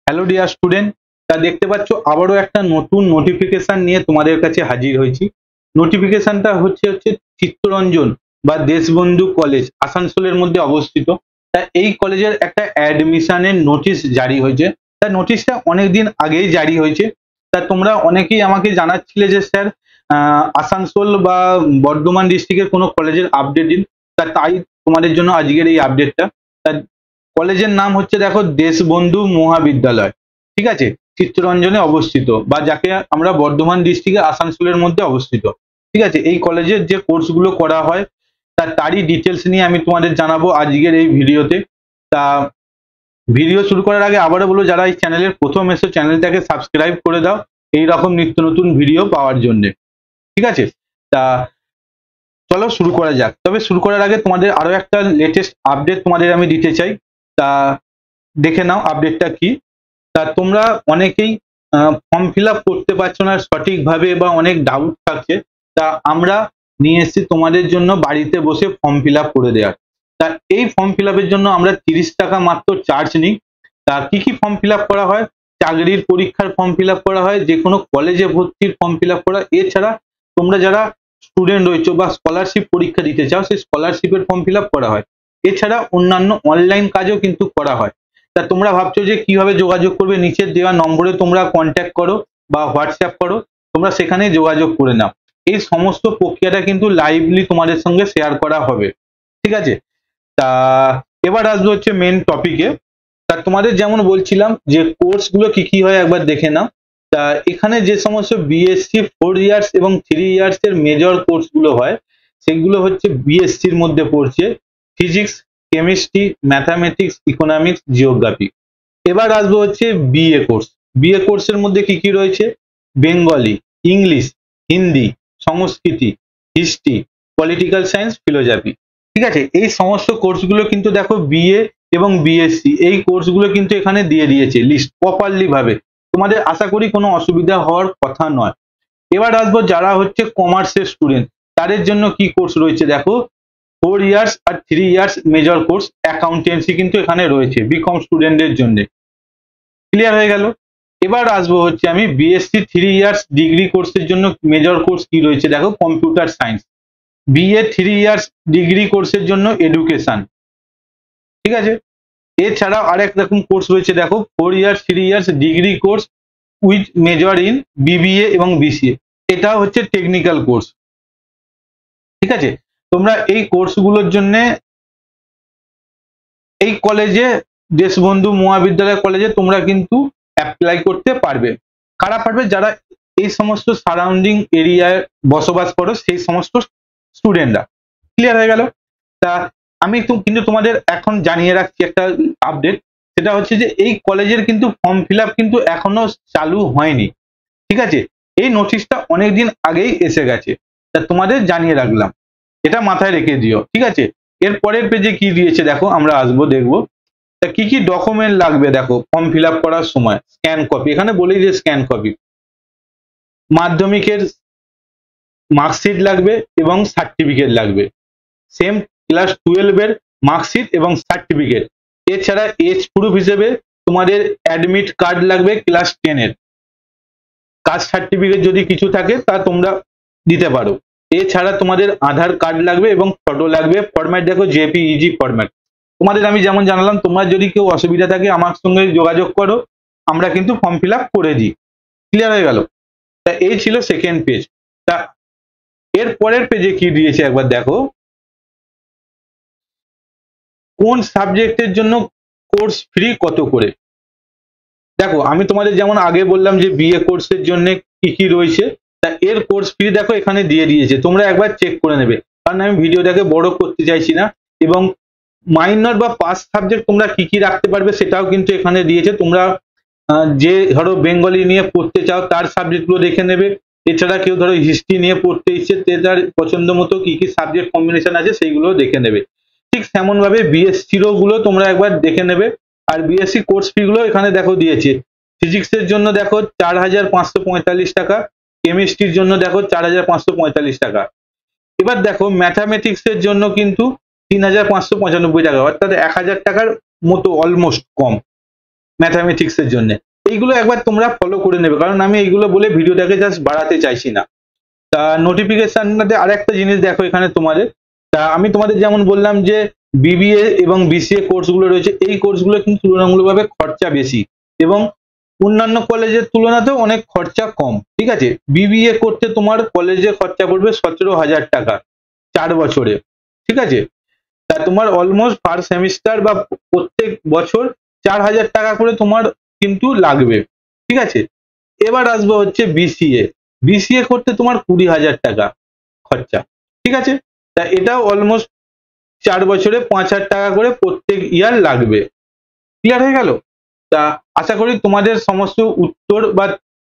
Hello dear student, তা দেখতে পাচ্ছ আবারও একটা নতুন নোটিফিকেশন নিয়ে তোমাদের কাছে হাজির হয়েছি। নোটিফিকেশনটা হচ্ছে চিত্তরঞ্জন বা দেশবন্ধু কলেজ আসানসোলের মধ্যে অবস্থিত। তা এই কলেজের একটা অ্যাডমিশনের নোটিশ জারি হয়েছে। তা নোটিশটা অনেকদিন আগেই জারি হয়েছে। তা তোমরা অনেকেই আমাকে জানাচ্ছিলে যে স্যার আসানসোল বা বর্ধমান ডিস্ট্রিক্টের কোনো কলেজের আপডেট দিন। তা তাই তোমাদের জন্য আজকের এই আপডেটটা। তা কলেজের নাম হচ্ছে দেখো দেশবন্ধু মহাবিদ্যালয়, ঠিক আছে, চিত্তরঞ্জনে অবস্থিত বা যাকে আমরা বর্ধমান ডিস্ট্রিক্টে আসানসোলের মধ্যে অবস্থিত। ঠিক আছে, এই কলেজের যে কোর্সগুলো করা হয় তারই ডিটেলস নিয়ে আমি তোমাদের জানাবো আজকের এই ভিডিওতে। তা ভিডিও শুরু করার আগে আবারও বলবো, যারা এই চ্যানেলের প্রথম এসে চ্যানেলটাকে সাবস্ক্রাইব করে দাও এই রকম নিত্য নতুন ভিডিও পাওয়ার জন্য। ঠিক আছে, তা চলো শুরু করা যাক। তবে শুরু করার আগে তোমাদের আরো একটা লেটেস্ট আপডেট তোমাদের আমি দিতে চাই। তা দেখে নাও আপডেটটা কি। তা তোমরা অনেকেই ফর্ম ফিল আপ করতে পারছো না সঠিকভাবে বা অনেক ডাউট থাকছে। তা আমরা নিয়ে এসেছি তোমাদের জন্য বাড়িতে বসে ফর্ম ফিল আপ করে দেওয়ার। তা এই ফর্ম ফিল আপের জন্য আমরা 30 টাকা মাত্র চার্জ নিই। তা কি কি ফর্ম ফিল আপ করা হয়? চাকরির পরীক্ষার ফর্ম ফিল আপ করা হয়, যে কোনো কলেজে ভর্তির ফর্ম ফিল আপ করা, এছাড়া তোমরা যারা স্টুডেন্ট রয়েছে বা স্কলারশিপ পরীক্ষা দিতে চাও সেই স্কলারশিপের ফর্ম ফিল আপ করা হয়। এছাড়া অন্যান্য অনলাইন কাজও কিন্তু করা হয়। তা তোমরা ভাবছো যে কিভাবে যোগাযোগ করবে, নিচের দেওয়া নম্বরে তোমরা কন্ট্যাক্ট করো বা হোয়াটসঅ্যাপ করো, তোমরা সেখানে যোগাযোগ করে নাও। এই সমস্ত প্রক্রিয়াটা কিন্তু লাইভলি তোমাদের সঙ্গে শেয়ার করা হবে। ঠিক আছে, তা এবার আসবো হচ্ছে মেন টপিকে। তা তোমাদের যেমন বলছিলাম যে কোর্সগুলো কি কি হয় একবার দেখে নাও। তা এখানে যে সমস্ত বিএসসি 4 ইয়ার্স এবং 3 ইয়ার্স এর মেজর কোর্সগুলো হয় সেগুলো হচ্ছে বিএসসির মধ্যে পড়ছে physics, chemistry, mathematics, economics, geography. এবার আসবো হচ্ছে বিএ কোর্স। বিএ কোর্সের মধ্যে কি কি রয়েছে? বেঙ্গলি, ইংলিশ, হিন্দি, সংস্কৃতি, হিস্ট্রি, পলিটিক্যাল সায়েন্স, ফিলোসফি। ঠিক আছে, এই সমস্ত কোর্সগুলো কিন্তু দেখো বিএ এবং বিএসসি এই কোর্সগুলো কিন্তু এখানে দিয়ে দিয়েছে লিস্ট প্রপারলি ভাবে। তোমাদের আশা করি কোনো অসুবিধা হওয়ার কথা নয়। এবার আসবো যারা হচ্ছে কমার্সের স্টুডেন্ট, তাদের জন্য কি কোর্স রয়েছে দেখো। 4 ইয়ার্স আর 3 ইয়ার্স মেজর কোর্স অ্যাকাউন্টেন্সি কিন্তু এখানে রয়েছে বিকম স্টুডেন্টদের জন্য। ক্লিয়ার হয়ে গেল। এবার আসবো হচ্ছে আমি বিএসসি 3 ইয়ার্স ডিগ্রি কোর্সের জন্য মেজর কোর্স কি রয়েছে দেখো, computer science. BA 3 years degree কোর্সের জন্য এডুকেশন। ঠিক আছে, এছাড়াও আরেক রকম কোর্স রয়েছে দেখো, 4 years 3 years degree course with major in BBA এবং বিসিএ। এটা হচ্ছে টেকনিক্যাল কোর্স। ঠিক আছে, তোমরা এই কোর্সগুলোর জন্য এই কলেজে দেশবন্ধু মহাবিদ্যালয় কলেজে তোমরা কিন্তু অ্যাপ্লাই করতে পারবে। কারা পারবে? যারা এই সমস্ত সারাউন্ডিং এরিয়ায় বসবাস করো সেই সমস্ত স্টুডেন্টরা। ক্লিয়ার হয়ে গেল। তা আমি কিন্তু তোমাদের এখন জানিয়ে রাখছি একটা আপডেট, সেটা হচ্ছে যে এই কলেজের কিন্তু ফর্ম ফিল আপ কিন্তু এখনো চালু হয়নি। ঠিক আছে, এই নোটিশটা অনেকদিন আগেই এসে গেছে, তা তোমাদের জানিয়ে রাখলাম, এটা মাথায় রেখে দিও। ঠিক আছে, এর পরের পেজে কি দিয়েছে দেখো, আমরা আসবো দেখবো। তা কি কি ডকুমেন্ট লাগবে দেখো ফর্ম ফিল আপ করার সময়। স্ক্যান কপি, এখানে বলেই যে স্ক্যান কপি, মাধ্যমিকের মার্কশিট লাগবে এবং সার্টিফিকেট লাগবে, সেম ক্লাস 12 এর মার্কশিট এবং সার্টিফিকেট। এছাড়া এজ প্রুফ হিসেবে তোমাদের অ্যাডমিট কার্ড লাগবে ক্লাস 10 এর, কাস্ট সার্টিফিকেট যদি কিছু থাকে তা তোমরা দিতে পারো। এছাড়া তোমাদের আধার কার্ড লাগবে এবং ফটো লাগবে। ফরম্যাট দেখো জেপিইজি ফরম্যাট। তোমাদের আমি যেমন জানালাম, তোমরা যদি কেউ অসুবিধা থাকে আমার সঙ্গে যোগাযোগ করো, আমরা কিন্তু ফর্ম ফিল আপ করে দিই। ক্লিয়ার হয়ে গেল। তা এই ছিল সেকেন্ড পেজ। তা এর পরের পেজে কি দিয়েছে একবার দেখো, কোন সাবজেক্টের জন্য কোর্স ফ্রি কত করে। দেখো আমি তোমাদের যেমন আগে বললাম যে বিএ কোর্সের জন্য কি কি রয়েছে, তা এর কোর্স ফি দেখো এখানে দিয়ে দিয়েছে, তোমরা একবার চেক করে নেবে, কারণ আমি ভিডিওটাকে বড় করতে চাইছি না। এবং মাইনর বা পাস সাবজেক্ট তোমরা কি কি রাখতে পারবে সেটাও কিন্তু এখানে দিয়েছে। তোমরা যে ধরো বেঙ্গলি নিয়ে পড়তে চাও তার সাবজেক্টগুলো দেখে নেবে। এছাড়া কেউ ধরো হিস্ট্রি নিয়ে পড়তে ইচ্ছে, তার পছন্দ মতো কি কি সাবজেক্ট কম্বিনেশন আছে সেইগুলো দেখে নেবে। ঠিক তেমন ভাবে বিএসসিরও গুলো তোমরা একবার দেখে নেবে। আর বিএসসি কোর্স ফি গুলো এখানে দেখো দিয়েছে। ফিজিক্সের জন্য দেখো 4,545 টাকা, কেমিস্ট্রির জন্য দেখো 4,545 টাকা। এবার দেখো ম্যাথামেটিক্স এর জন্য কিন্তু 3,595 টাকা, অর্থাৎ 1,000 টাকার মতো অলমোস্ট কম ম্যাথামেটিক্সের জন্য। এইগুলো একবার তোমরা ফলো করে নেবে, কারণ আমি এইগুলো বলে ভিডিওটাকে জাস্ট বাড়াতে চাইছি না। তা নোটিফিকেশনটাতে আরেকটা জিনিস দেখো এখানে তোমাদের, তা আমি তোমাদের যেমন বললাম যে বিবিএ এবং বিসিএ কোর্সগুলো রয়েছে, এই কোর্সগুলো কিন্তু তুলনামূলকভাবে খরচা বেশি এবং অন্যান্য কলেজের তুলনাতেও অনেক খরচা কম। ঠিক আছে, বিবিএ করতে তোমার কলেজে খরচা পড়বে 17,000 টাকা 4 বছরে। ঠিক আছে, তা তোমার অলমোস্ট ফার্স্ট সেমিস্টার বা প্রত্যেক বছর 4,000 টাকা করে তোমার কিন্তু লাগবে। ঠিক আছে, এবার আসবো হচ্ছে বিসিএ। বিসিএ করতে তোমার 20,000 টাকা খরচা। ঠিক আছে, তা এটাও অলমোস্ট 4 বছরে 5,000 টাকা করে প্রত্যেক ইয়ার লাগবে। ক্লিয়ার হয়ে গেল? তা আশা করি তোমাদের সমস্ত উত্তর বা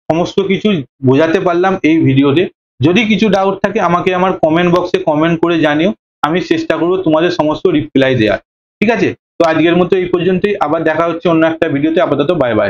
সমস্ত কিছু বোঝাতে পারলাম এই ভিডিওতে। যদি কিছু ডাউট থাকে আমাকে আমার কমেন্ট বক্সে কমেন্ট করে জানিও, আমি চেষ্টা করবো তোমাদের সমস্ত রিপ্লাই দেওয়ার। ঠিক আছে, তো আজকের মতো এই পর্যন্তই, আবার দেখা হচ্ছে অন্য একটা ভিডিওতে। আপাতত বাই বাই।